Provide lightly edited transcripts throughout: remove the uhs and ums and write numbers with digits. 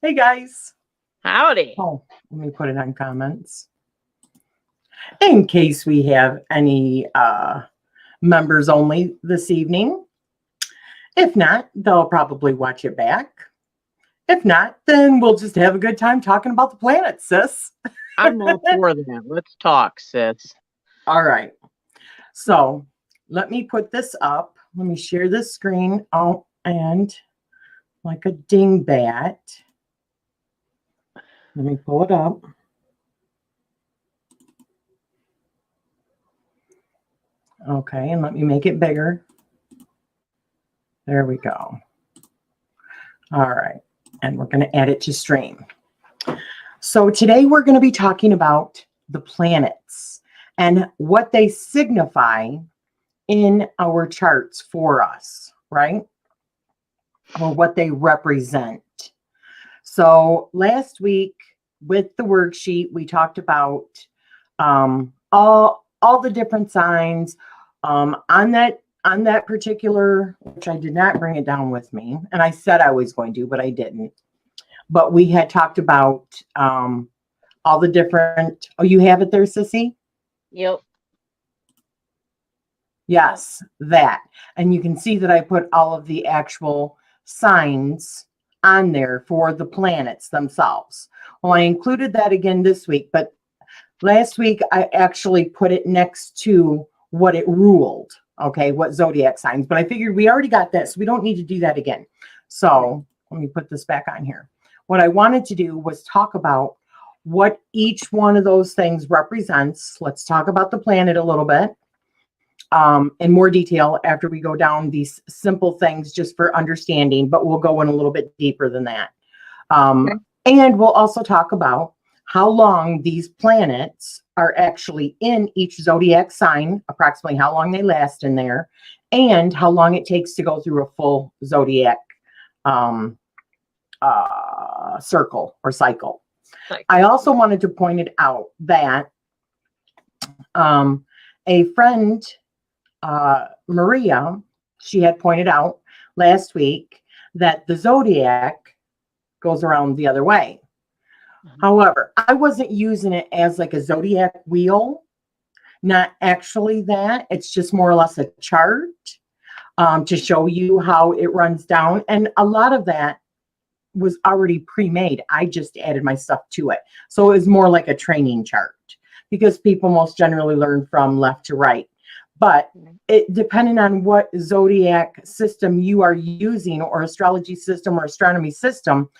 Hey guys. Howdy. Oh, let me put it on comments. In case we have any members only this evening. If not, they'll probably watch it back. If not, then we'll just have a good time talking about the planets, sis. I'm all for that. Let's talk, sis. All right. So let me put this up. Let me share this screen. Oh, and like a dingbat. Let me pull it up. Okay, and let me make it bigger. There we go. All right, and we're going to add it to stream. So today we're going to be talking about the planets and what they signify in our charts for us, right? Or what they represent. So last week with the worksheet, we talked about all the different signs on that particular, which I did not bring it down with me. And I said I was going to, but I didn't. But we had talked about all the different, oh, you have it there, Sissy? Yep. Yes, that. And you can see that I put all of the actual signs on there for the planets themselves. Well, I included that again this week, but last week I actually put it next to what it ruled, okay, what zodiac signs. But I figured we already got that, so we don't need to do that again. So let me put this back on here. What I wanted to do was talk about what each one of those things represents. Let's talk about the planet a little bit in more detail after we go down these simple things just for understanding, but we'll go in a little bit deeper than that. Okay. And we'll also talk about how long these planets are actually in each zodiac sign, approximately how long they last in there, and how long it takes to go through a full zodiac circle or cycle. I also wanted to point it out that a friend, Maria, she had pointed out last week that the zodiac goes around the other way. However, I wasn't using it as like a zodiac wheel, not actually that. It's just more or less a chart to show you how it runs down. And a lot of that was already pre-made. I just added my stuff to it. So it was more like a training chart because people most generally learn from left to right. But it depending on what zodiac system you are using or astrology system or astronomy system,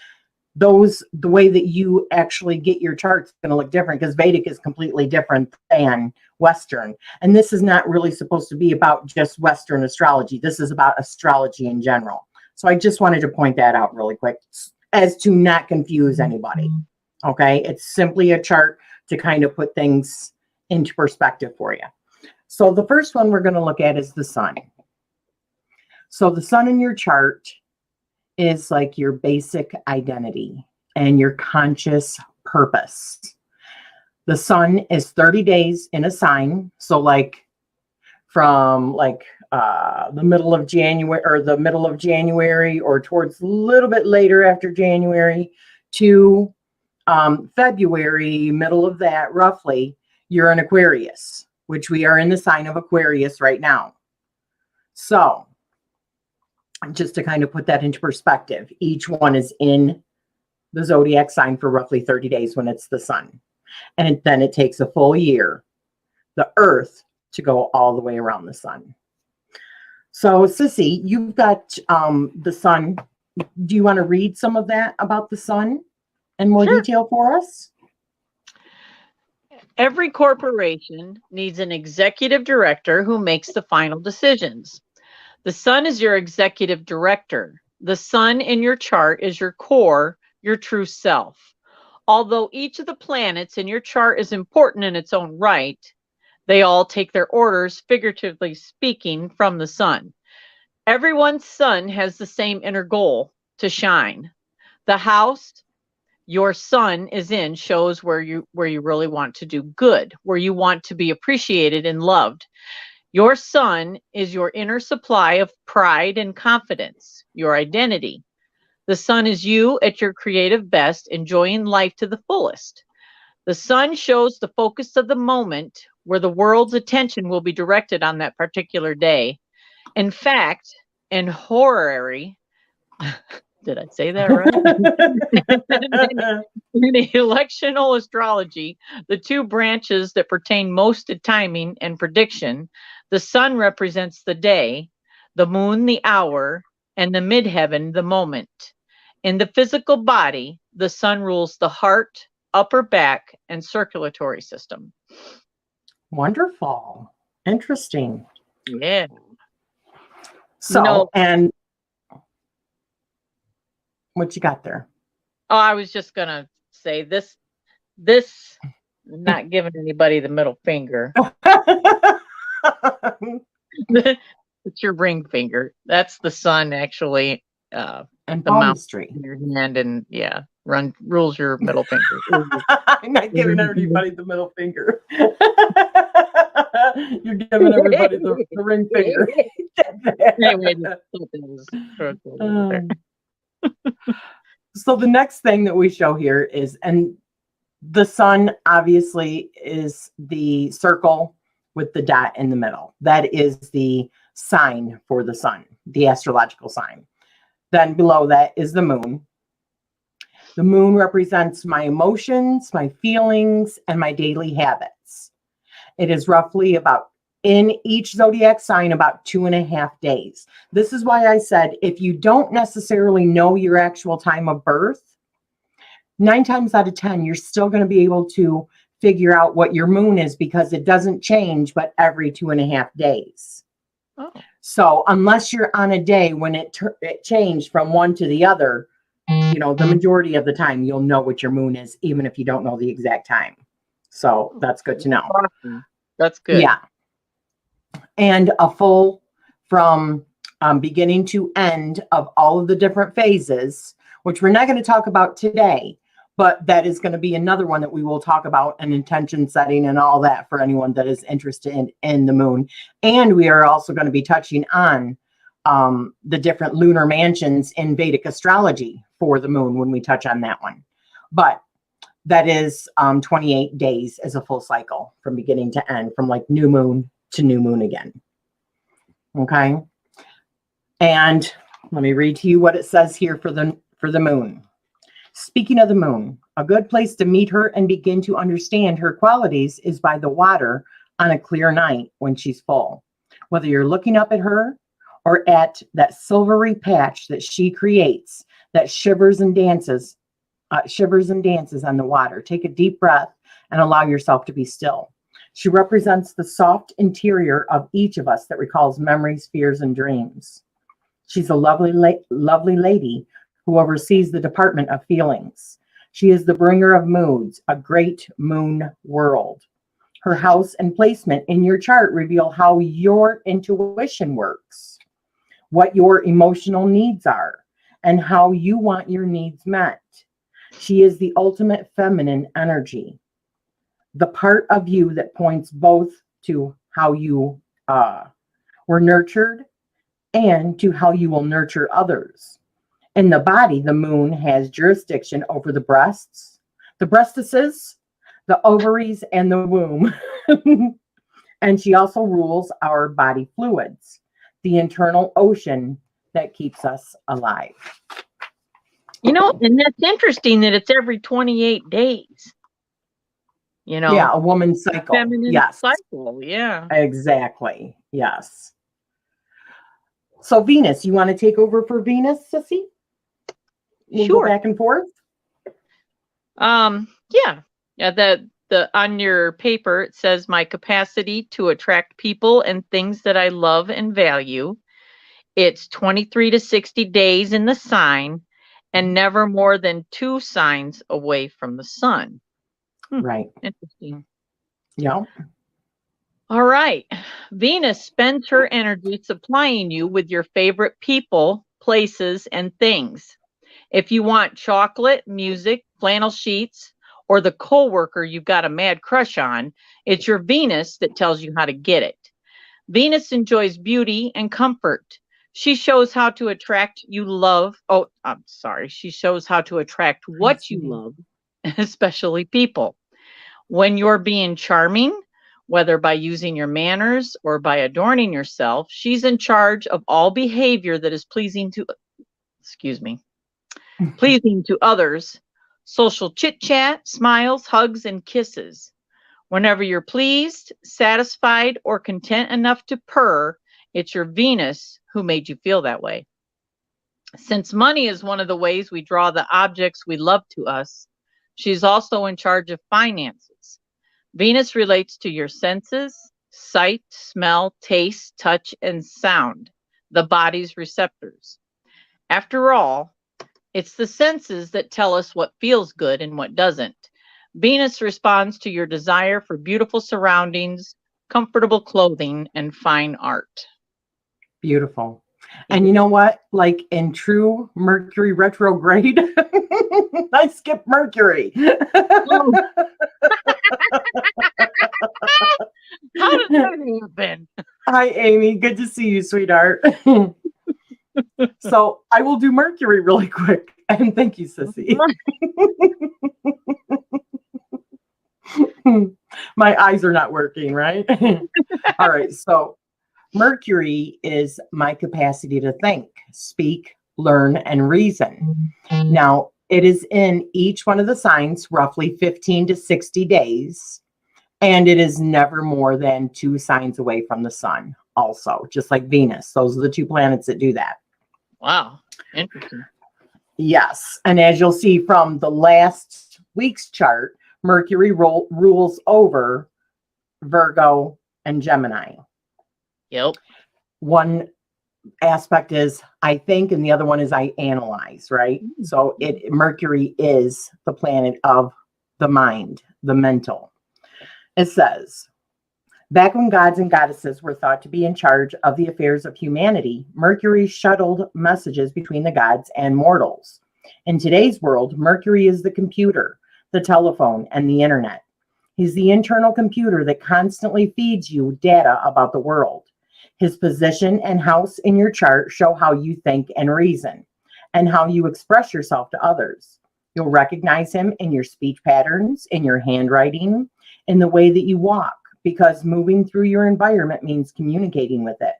the way that you actually get your charts is going to look different because Vedic is completely different than Western. And this is not really supposed to be about just Western astrology. This is about astrology in general. So I just wanted to point that out really quick as to not confuse anybody. Okay. It's simply a chart to kind of put things into perspective for you. So the first one we're going to look at is the sun. So the sun in your chart is like your basic identity and your conscious purpose. The sun is 30 days in a sign. So like from like the middle of January or towards a little bit later after January to February, middle of that roughly, you're an Aquarius, which we are in the sign of Aquarius right now. So just to kind of put that into perspective, each one is in the zodiac sign for roughly 30 days when it's the sun. And then it takes a full year, the earth, to go all the way around the sun. So Sissy, you've got the sun. Do you want to read some of that about the sun in more detail for us? Every corporation needs an executive director who makes the final decisions. The sun is your executive director. The sun in your chart is your core, your true self. Although each of the planets in your chart is important in its own right, they all take their orders, figuratively speaking, from the sun. Everyone's sun has the same inner goal, to shine. The house your sun is in shows where you really want to do good, where you want to be appreciated and loved. Your sun is your inner supply of pride and confidence, your identity. The sun is you at your creative best, enjoying life to the fullest. The sun shows the focus of the moment where the world's attention will be directed on that particular day. In fact, in horary, did I say that right? In electional astrology, the two branches that pertain most to timing and prediction, the sun represents the day, the moon the hour, and the midheaven the moment. In the physical body, the sun rules the heart, upper back, and circulatory system. Wonderful. Interesting. Yeah. So, and what you got there? Oh, I was just gonna say this not giving anybody the middle finger. It's your ring finger. That's the sun, actually. And the mouth palmistry in your hand, and rules your middle finger. I'm not giving everybody the middle finger. You're giving everybody the ring finger. Anyway, so the next thing that we show here is, and the sun obviously is the circle with the dot in the middle. That is the sign for the sun, the astrological sign. Then below that is the moon. The moon represents my emotions, my feelings, and my daily habits. It is roughly about, in each zodiac sign, about 2.5 days. This is why I said, if you don't necessarily know your actual time of birth, 9 times out of 10, you're still going to be able to figure out what your moon is, because it doesn't change but every 2.5 days. Oh. So unless you're on a day when it changed from one to the other, you know, the majority of the time you'll know what your moon is, even if you don't know the exact time. So that's good to know. Awesome. That's good. Yeah. And a full from beginning to end of all of the different phases, which we're not going to talk about today, but that is going to be another one that we will talk about, and intention setting and all that for anyone that is interested in the moon. And we are also going to be touching on the different lunar mansions in Vedic astrology for the moon when we touch on that one. But that is 28 days as a full cycle from beginning to end, from like new moon to new moon again. Okay. And let me read to you what it says here for the moon. Speaking of the moon, a good place to meet her and begin to understand her qualities is by the water on a clear night when she's full. Whether you're looking up at her or at that silvery patch that she creates that shivers and dances on the water, take a deep breath and allow yourself to be still. She represents the soft interior of each of us that recalls memories, fears, and dreams. She's a lovely lady who oversees the department of feelings. She is the bringer of moods, a great moon world. Her house and placement in your chart reveal how your intuition works, what your emotional needs are, and how you want your needs met. She is the ultimate feminine energy, the part of you that points both to how you were nurtured and to how you will nurture others. In the body, the moon has jurisdiction over the breasts, the breastises, the ovaries, and the womb. And she also rules our body fluids, the internal ocean that keeps us alive. You know, and that's interesting that it's every 28 days. You know? Yeah, a woman's cycle. Feminine cycle, yeah. Exactly, yes. So Venus, you want to take over for Venus, Sissy? We'll sure. Go back and forth. Yeah. The on your paper it says my capacity to attract people and things that I love and value. It's 23 to 60 days in the sign and never more than 2 signs away from the sun. Right. Interesting. Yeah. All right. Venus spends her energy supplying you with your favorite people, places, and things. If you want chocolate, music, flannel sheets, or the coworker you've got a mad crush on, it's your Venus that tells you how to get it. Venus enjoys beauty and comfort. She shows how to attract you love. Oh, I'm sorry. She shows how to attract what you love, especially people. When you're being charming, whether by using your manners or by adorning yourself, she's in charge of all behavior that is pleasing to, excuse me, pleasing to others. Social chit chat, smiles, hugs, and kisses. Whenever you're pleased, satisfied, or content enough to purr, it's your Venus who made you feel that way. Since money is one of the ways we draw the objects we love to us, she's also in charge of finances. Venus relates to your senses, sight, smell, taste, touch, and sound, the body's receptors. After all, it's the senses that tell us what feels good and what doesn't. Venus responds to your desire for beautiful surroundings, comfortable clothing, and fine art. Beautiful. And you know what? Like in true Mercury retrograde, I skipped Mercury. Oh. How does that happen? Hi, Amy. Good to see you, sweetheart. So I will do Mercury really quick. And thank you, Sissy. My eyes are not working, right? All right. So Mercury is my capacity to think, speak, learn, and reason. Now, it is in each one of the signs roughly 15 to 60 days, and it is never more than 2 signs away from the sun, also, just like Venus. Those are the 2 planets that do that. Wow. Interesting. Yes. And as you'll see from the last week's chart, Mercury rules over Virgo and Gemini. Yep. One aspect is I think, and the other one is I analyze, right? So Mercury is the planet of the mind, the mental. It says, back when gods and goddesses were thought to be in charge of the affairs of humanity, Mercury shuttled messages between the gods and mortals. In today's world, Mercury is the computer, the telephone, and the internet. He's the internal computer that constantly feeds you data about the world. His position and house in your chart show how you think and reason, and how you express yourself to others. You'll recognize him in your speech patterns, in your handwriting, in the way that you walk, because moving through your environment means communicating with it.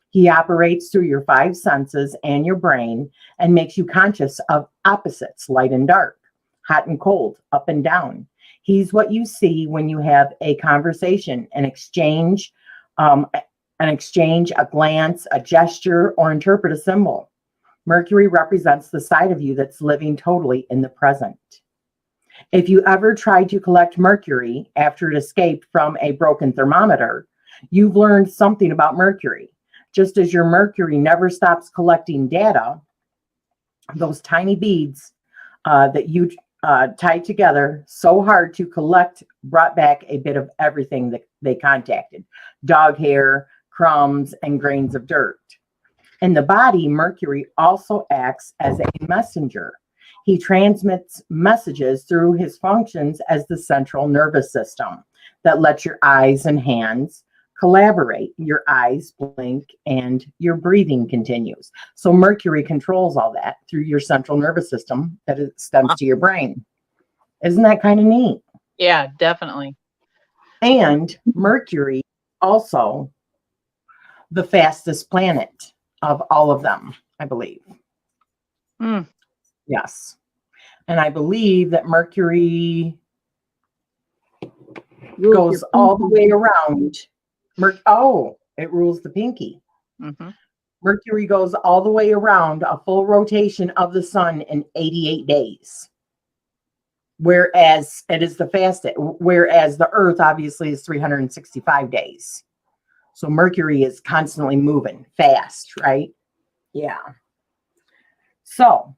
He operates through your 5 senses and your brain and makes you conscious of opposites, light and dark, hot and cold, up and down. He's what you see when you have a conversation, an exchange, a glance, a gesture, or interpret a symbol. Mercury represents the side of you that's living totally in the present. If you ever tried to collect Mercury after it escaped from a broken thermometer, you've learned something about Mercury. Just as your Mercury never stops collecting data, those tiny beads that you tied together so hard to collect brought back a bit of everything that they contacted: dog hair, crumbs, and grains of dirt. In the body, Mercury also acts as a messenger. He transmits messages through his functions as the central nervous system that lets your eyes and hands collaborate. Your eyes blink and your breathing continues. So Mercury controls all that through your central nervous system that extends to your brain. Isn't that kind of neat? Yeah, definitely. And Mercury also the fastest planet of all of them, I believe. Yes. And I believe that Mercury goes all the way around. It rules the pinky. Mm-hmm. Mercury goes all the way around a full rotation of the sun in 88 days. Whereas it is the fastest, whereas the Earth obviously is 365 days. So Mercury is constantly moving fast, right? Yeah. So,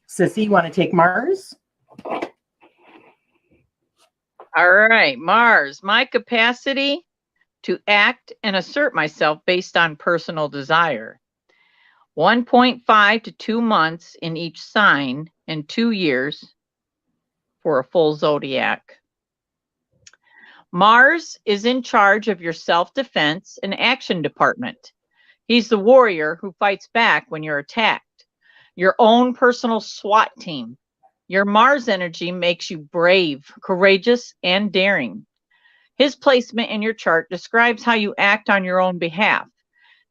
Sissy, you want to take Mars? All right, Mars, my capacity to act and assert myself based on personal desire. 1.5 to 2 months in each sign and 2 years for a full zodiac. Mars is in charge of your self-defense and action department. He's the warrior who fights back when you're attacked. Your own personal SWAT team. Your Mars energy makes you brave, courageous, and daring. His placement in your chart describes how you act on your own behalf.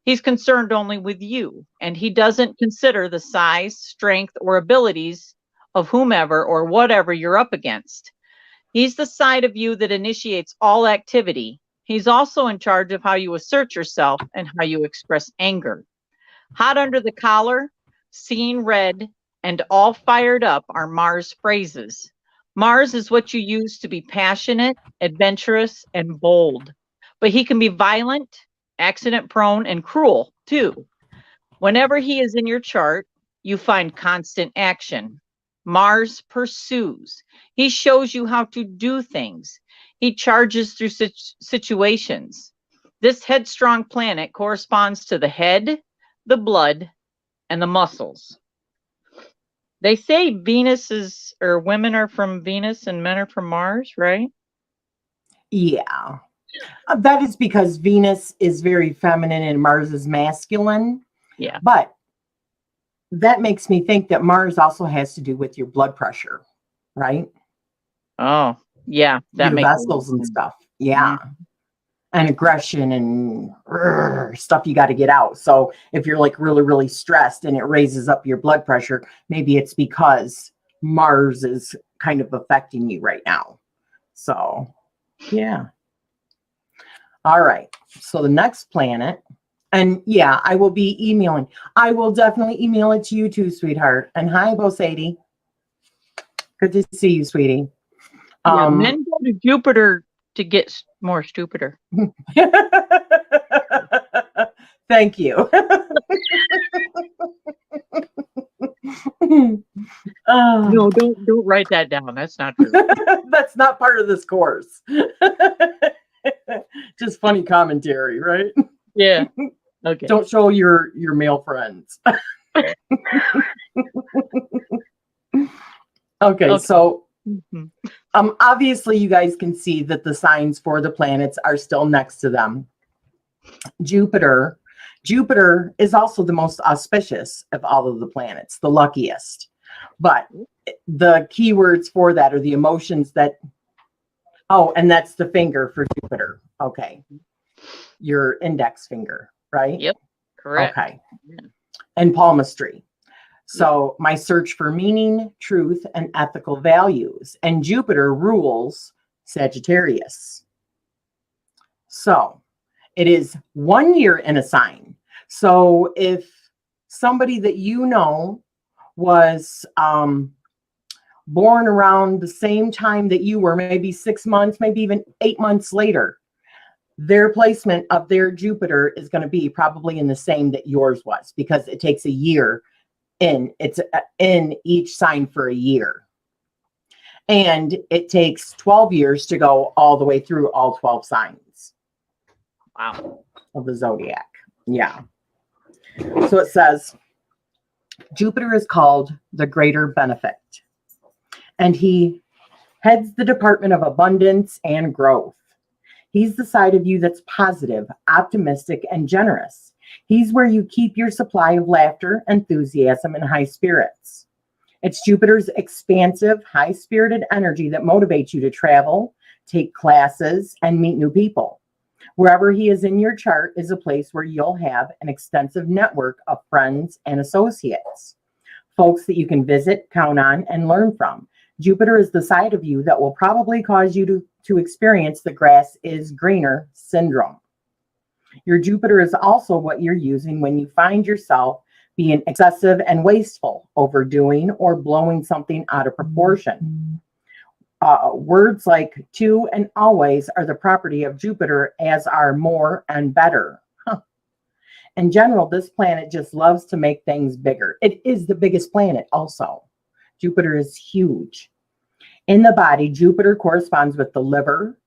He's concerned only with you, and he doesn't consider the size, strength, or abilities of whomever or whatever you're up against. He's the side of you that initiates all activity. He's also in charge of how you assert yourself and how you express anger. Hot under the collar, seeing red, and all fired up are Mars phrases. Mars is what you use to be passionate, adventurous, and bold. But he can be violent, accident prone, and cruel too. Whenever he is in your chart, you find constant action. Mars pursues. He shows you how to do things. He charges through situations. This headstrong planet corresponds to the head, the blood, and the muscles. They say Venus is, or women are from Venus and men are from Mars, right? Yeah. That is because Venus is very feminine and Mars is masculine. Yeah. But that makes me think that Mars also has to do with your blood pressure, right? Oh, yeah. That your makes vessels and stuff. Yeah. And aggression and stuff you got to get out. So if you're like really, really stressed and it raises up your blood pressure, maybe it's because Mars is kind of affecting you right now. So, yeah. All right. So the next planet, and yeah, I will be emailing. I will definitely email it to you too, sweetheart. And hi, Bo Sadie. Good to see you, sweetie. Yeah, men go to Jupiter to get more stupider. Thank you. No, don't write that down. That's not true. That's not part of this course. Just funny commentary, right? Yeah. Okay. Don't show your male friends. Okay, so obviously you guys can see that the signs for the planets are still next to them. Jupiter is also the most auspicious of all of the planets, the luckiest. But the keywords for that are the emotions that, oh, and that's the finger for Jupiter. Okay. Your index finger, right? Yep. Correct. Okay. Yeah. And palmistry. So my search for meaning, truth, and ethical values. And Jupiter rules Sagittarius. So it is 1 year in a sign. So if somebody that you know was born around the same time that you were, maybe 6 months, maybe even 8 months later, their placement of their Jupiter is going to be probably in the same that yours was, because it takes a year it's in each sign for a year. And it takes 12 years to go all the way through all 12 signs. Wow. Of the zodiac. Yeah. So it says, Jupiter is called the greater benefit, and he heads the department of abundance and growth. He's the side of you that's positive, optimistic, and generous. He's where you keep your supply of laughter, enthusiasm, and high spirits. It's Jupiter's expansive, high-spirited energy that motivates you to travel, take classes, and meet new people. Wherever he is in your chart is a place where you'll have an extensive network of friends and associates, folks that you can visit, count on, and learn from. Jupiter is the side of you that will probably cause you to experience the grass is greener syndrome. Your Jupiter is also what you're using when you find yourself being excessive and wasteful, overdoing, or blowing something out of proportion. Words like to and always are the property of Jupiter, as are more and better. In general, this planet just loves to make things bigger. It is the biggest planet also. Jupiter is huge. In the body, Jupiter corresponds with the liver,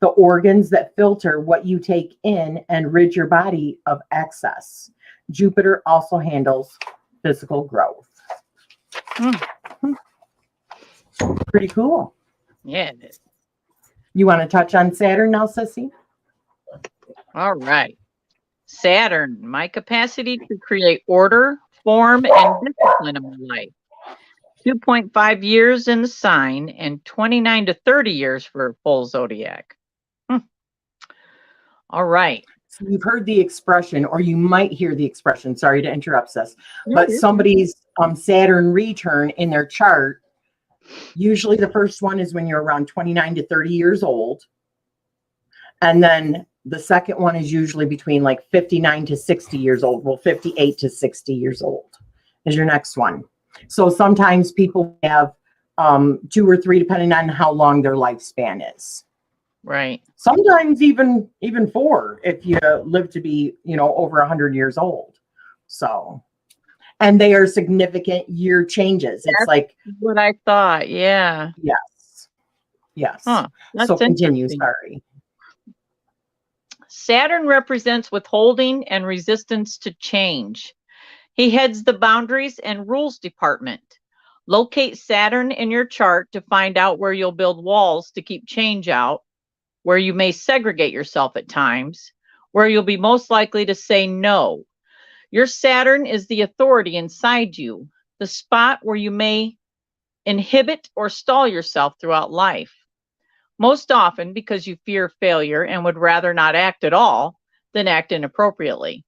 the organs that filter what you take in and rid your body of excess. Jupiter also handles physical growth. Pretty cool. Yeah, it is. You want to touch on Saturn now, Sissy? All right. Saturn, my capacity to create order, form, and discipline in my life. 2.5 years in the sign and 29 to 30 years for full zodiac. All right. So you've heard the expression, or you might hear the expression, sorry to interrupt, Sis, but you're somebody's Saturn return in their chart, usually the first one is when you're around 29 to 30 years old. And then the second one is usually between like 59 to 60 years old. Well, 58 to 60 years old is your next one. So sometimes people have 2 or 3, depending on how long their lifespan is. right. Sometimes even 4 if you live to be, over 100 years old. So, and they are significant year changes. It's like what I thought. Yeah. Yes. Huh. That's So continue. interesting. Sorry. Saturn represents withholding and resistance to change. He heads the boundaries and rules department. Locate Saturn in your chart to find out where you'll build walls to keep change out, where you may segregate yourself at times, where you'll be most likely to say no. Your Saturn is the authority inside you, the spot where you may inhibit or stall yourself throughout life. Most often because you fear failure and would rather not act at all than act inappropriately.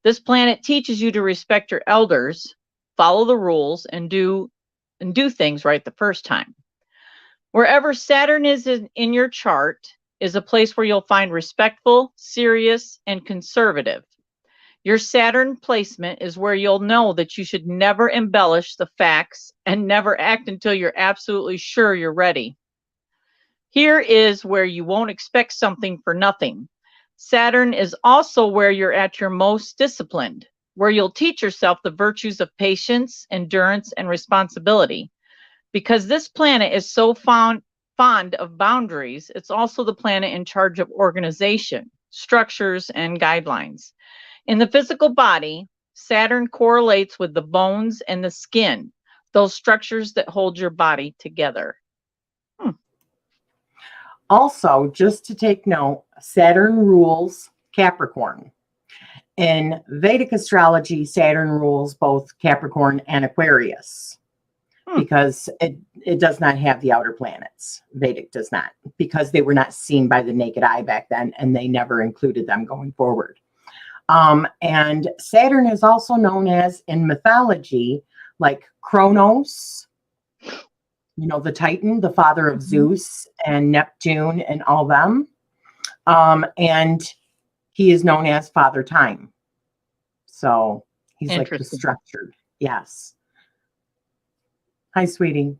This planet teaches you to respect your elders, follow the rules, and do things right the first time. Wherever Saturn is in your chart is a place where you'll find respectful, serious, and conservative. Your Saturn placement is where you'll know that you should never embellish the facts and never act until you're absolutely sure you're ready. Here is where you won't expect something for nothing. Saturn is also where you're at your most disciplined, where you'll teach yourself the virtues of patience, endurance, and responsibility. Because this planet is so fond of boundaries, it's also the planet in charge of organization, structures, and guidelines. In the physical body, Saturn correlates with the bones and the skin, those structures that hold your body together. Also, just to take note, Saturn rules Capricorn. In Vedic astrology, Saturn rules both Capricorn and Aquarius because it does not have the outer planets. Vedic does not, because they were not seen by the naked eye back then, and they never included them going forward. And Saturn is also known as, in mythology, like Kronos, the Titan, the father of Zeus and Neptune and all them. And he is known as Father Time. So he's like the structured. Yes. Hi, sweetie.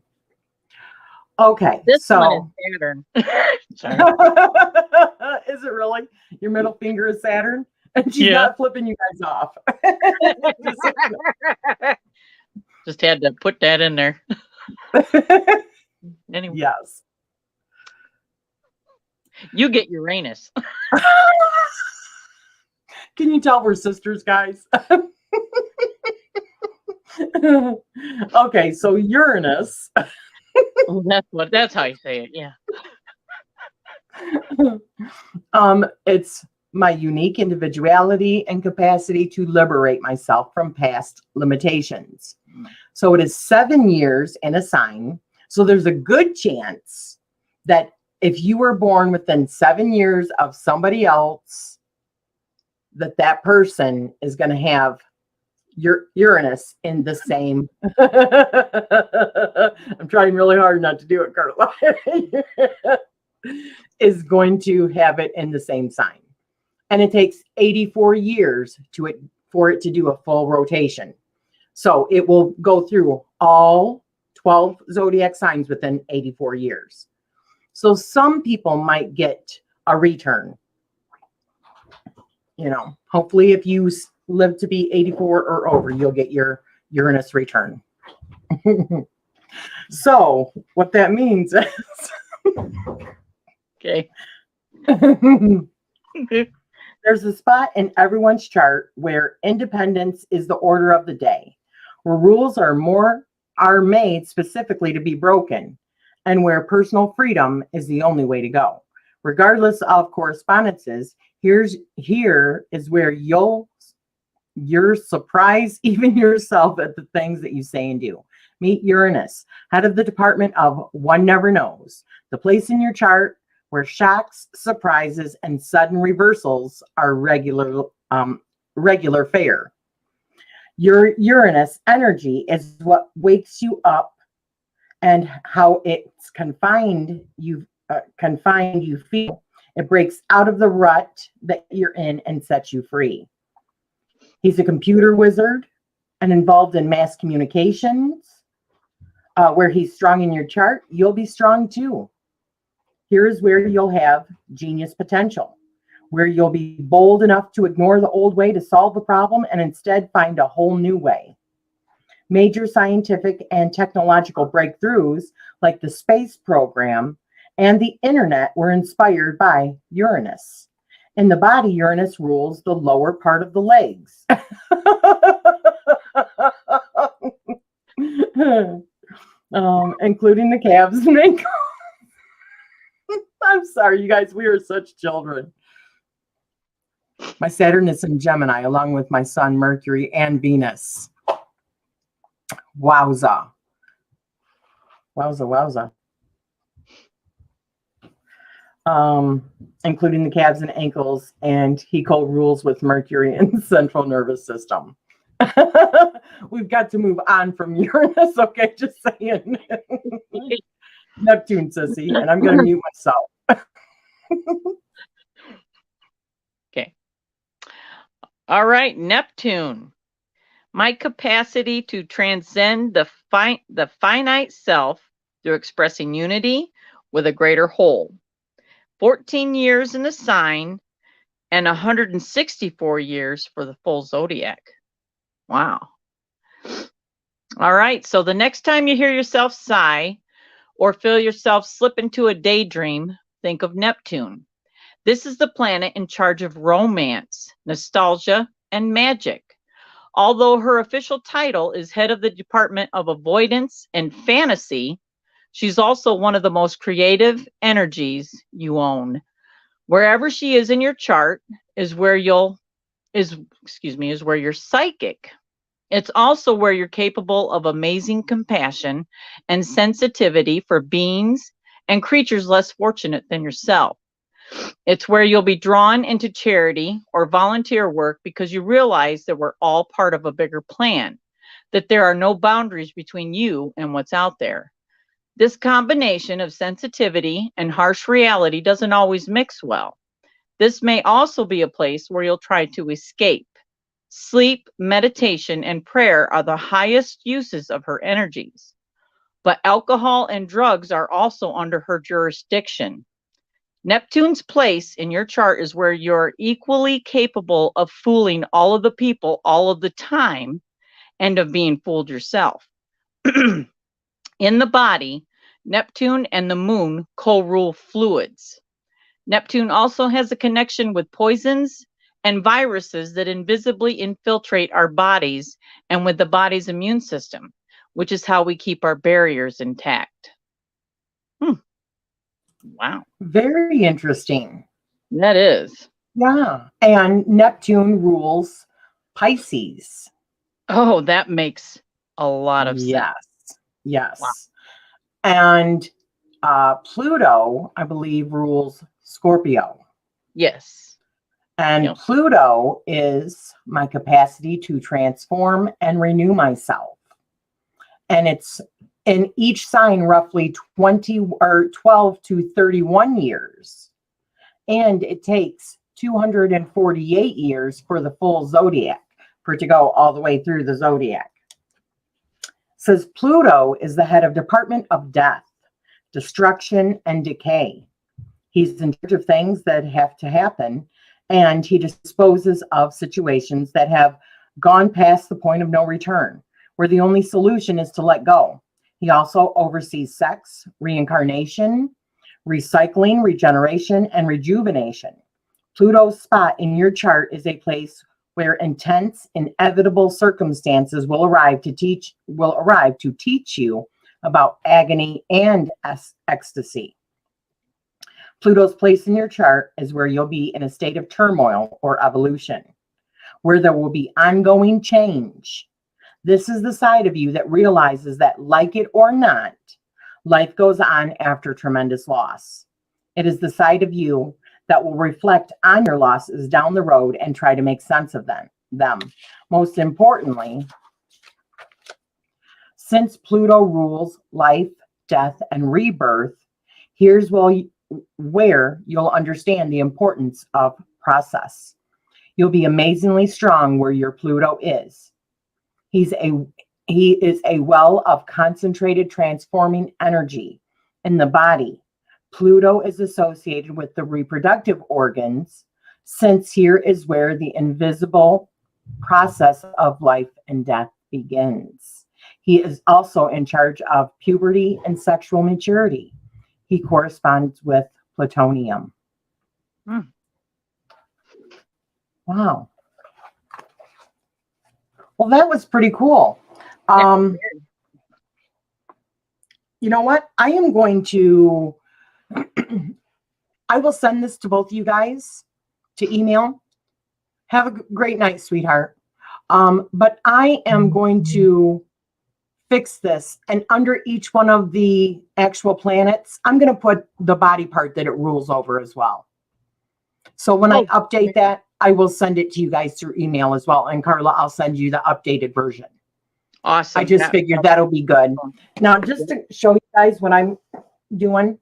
Okay. This one is Saturn. Sorry. Is it really? Your middle finger is Saturn? And she's not flipping you guys off. Just had to put that in there. Anyway. Yes. You get Uranus. Can you tell we're sisters, guys? Okay, so Uranus. That's how you say it, yeah. It's my unique individuality and capacity to liberate myself from past limitations. So it is 7 years in a sign. So there's a good chance that if you were born within 7 years of somebody else, that person is going to have your Uranus in the same. I'm trying really hard not to do it, Carla. Is going to have it in the same sign. And it takes 84 years for it to do a full rotation. So it will go through all 12 zodiac signs within 84 years. So some people might get a return. Hopefully if you live to be 84 or over, you'll get your Uranus return. So what that means is okay. There's a spot in everyone's chart where independence is the order of the day, where rules are made specifically to be broken, and where personal freedom is the only way to go. Regardless of correspondences, here is where you'll surprise even yourself at the things that you say and do. Meet Uranus, head of the department of One Never Knows, the place in your chart where shocks, surprises, and sudden reversals are regular fare. Your Uranus energy is what wakes you up, and how it's confined you feel. It breaks out of the rut that you're in and sets you free. He's a computer wizard and involved in mass communications. Where he's strong in your chart, you'll be strong too. Here's where you'll have genius potential, where you'll be bold enough to ignore the old way to solve the problem and instead find a whole new way. Major scientific and technological breakthroughs like the space program and the internet were inspired by Uranus. In the body, Uranus rules the lower part of the legs. Including the calves and ankles. I'm sorry, you guys, we are such children. My Saturn is in Gemini, along with my Sun, Mercury, and Venus. Wowza. Wowza. Including the calves and ankles, and he co-rules with Mercury in the central nervous system. We've got to move on from Uranus, okay? Just saying. Neptune, sissy, and I'm going to mute myself. Okay. All right, Neptune. My capacity to transcend the finite self through expressing unity with a greater whole. 14 years in the sign and 164 years for the full zodiac. Wow. All right, so the next time you hear yourself sigh or feel yourself slip into a daydream, think of Neptune. This is the planet in charge of romance, nostalgia, and magic. Although her official title is head of the Department of Avoidance and Fantasy, she's also one of the most creative energies you own. Wherever she is in your chart is where you're psychic. It's also where you're capable of amazing compassion and sensitivity for beings and creatures less fortunate than yourself. It's where you'll be drawn into charity or volunteer work because you realize that we're all part of a bigger plan, that there are no boundaries between you and what's out there. This combination of sensitivity and harsh reality doesn't always mix well. This may also be a place where you'll try to escape. Sleep, meditation, and prayer are the highest uses of her energies. But alcohol and drugs are also under her jurisdiction. Neptune's place in your chart is where you're equally capable of fooling all of the people all of the time and of being fooled yourself. In the body, Neptune and the moon co-rule fluids. Neptune also has a connection with poisons and viruses that invisibly infiltrate our bodies and with the body's immune system, which is how we keep our barriers intact. Wow. Very interesting. That is. Yeah. And Neptune rules Pisces. Oh, that makes a lot of sense. Yes. Wow. And Pluto, I believe, rules Scorpio. Yes. And Yep. Pluto is my capacity to transform and renew myself. And it's in each sign roughly 12 to 31 years. And it takes 248 years for the full zodiac, for it to go all the way through the zodiac. It says Pluto is the head of Department of Death, Destruction, and Decay. He's in charge of things that have to happen, and he disposes of situations that have gone past the point of no return, where the only solution is to let go. He also oversees sex, reincarnation, recycling, regeneration, and rejuvenation. Pluto's spot in your chart is a place where intense, inevitable circumstances will arrive to teach you about agony and ecstasy. Pluto's place in your chart is where you'll be in a state of turmoil or evolution, where there will be ongoing change. This is the side of you that realizes that, like it or not, life goes on after tremendous loss. It is the side of you that will reflect on your losses down the road and try to make sense of them. Most importantly, since Pluto rules life, death, and rebirth, here's where you'll understand the importance of process. You'll be amazingly strong where your Pluto is. He is a well of concentrated transforming energy in the body. Pluto is associated with the reproductive organs, since here is where the invisible process of life and death begins. He is also in charge of puberty and sexual maturity. He corresponds with plutonium. Wow. Well, that was pretty cool. You know what? I am going to, I will send this to both of you guys to email. Have a great night, sweetheart. But I am going to fix this, and under each one of the actual planets, I'm going to put the body part that it rules over as well. So when I update that, I will send it to you guys through email as well. And Carla, I'll send you the updated version. Awesome. I just figured that'll be good. Now, just to show you guys what I'm doing,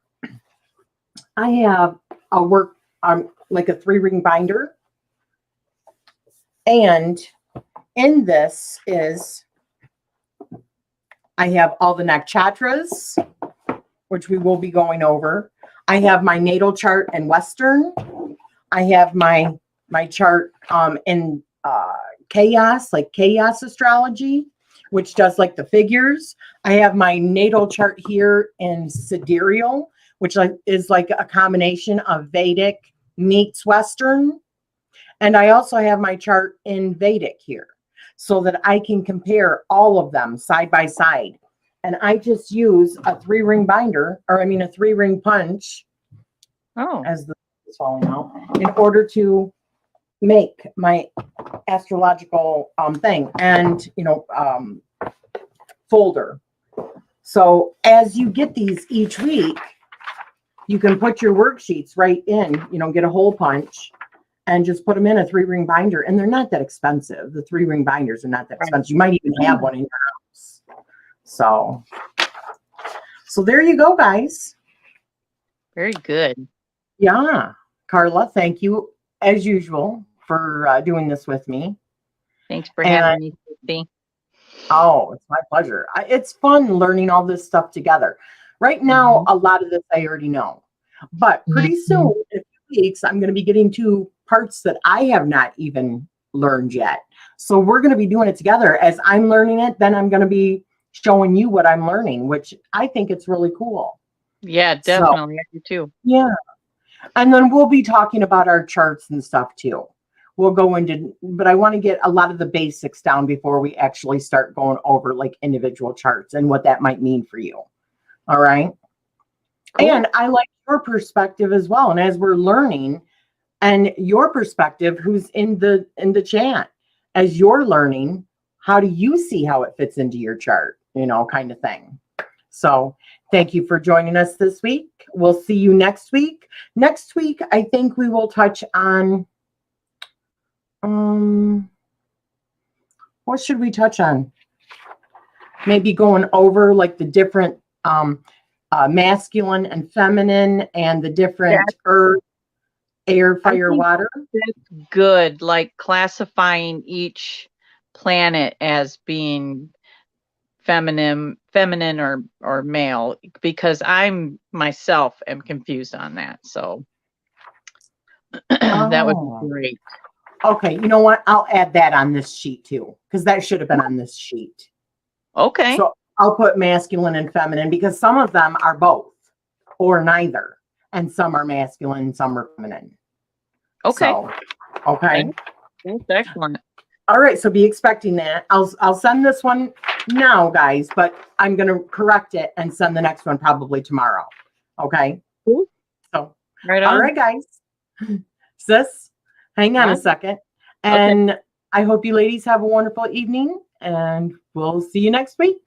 I have a like a 3-ring binder. And in this is, I have all the nakshatras, which we will be going over. I have my natal chart in Western. I have my chart in chaos, like chaos astrology, which does like the figures. I have my natal chart here in sidereal, which is like a combination of Vedic meets Western. And I also have my chart in Vedic here, so that I can compare all of them side by side. And I just use a 3-ring binder, or I mean a 3-ring punch, as the is falling out, in order to make my astrological thing and folder. So as you get these each week, you can put your worksheets right in, get a hole punch and just put them in a 3-ring binder. And they're not that expensive. The 3-ring binders are not that expensive. You might even have one in your house. So there you go, guys. Very good. Yeah. Carla, thank you as usual for doing this with me. Thanks for having me, Sophie. Oh, it's my pleasure. It's fun learning all this stuff together. Right now, a lot of this I already know, but pretty soon, in a few weeks, I'm going to be getting to parts that I have not even learned yet. So we're going to be doing it together. As I'm learning it, then I'm going to be showing you what I'm learning, which I think it's really cool. Yeah, definitely. I do too. Yeah. And then we'll be talking about our charts and stuff too. We'll go into, but I want to get a lot of the basics down before we actually start going over like individual charts and what that might mean for you. All right. Cool. And I like your perspective as well. And as we're learning, and your perspective, who's in the chat, as you're learning, how do you see how it fits into your chart, kind of thing. So thank you for joining us this week. We'll see you next week. Next week, I think we will touch on, what should we touch on? Maybe going over like the different masculine and feminine and the different earth, air, fire, water. That's good. Like classifying each planet as being feminine or male, because I'm myself am confused on that. So that would be great. Okay, you know what? I'll add that on this sheet too, because that should have been on this sheet. Okay. So I'll put masculine and feminine because some of them are both or neither, and some are masculine and some are feminine. Okay. So, okay. That's excellent. All right, so be expecting that. I'll send this one now, guys, but I'm going to correct it and send the next one probably tomorrow. Okay. Cool. So, Right all on. right, guys. Sis, hang on a second. And I hope you ladies have a wonderful evening, and we'll see you next week.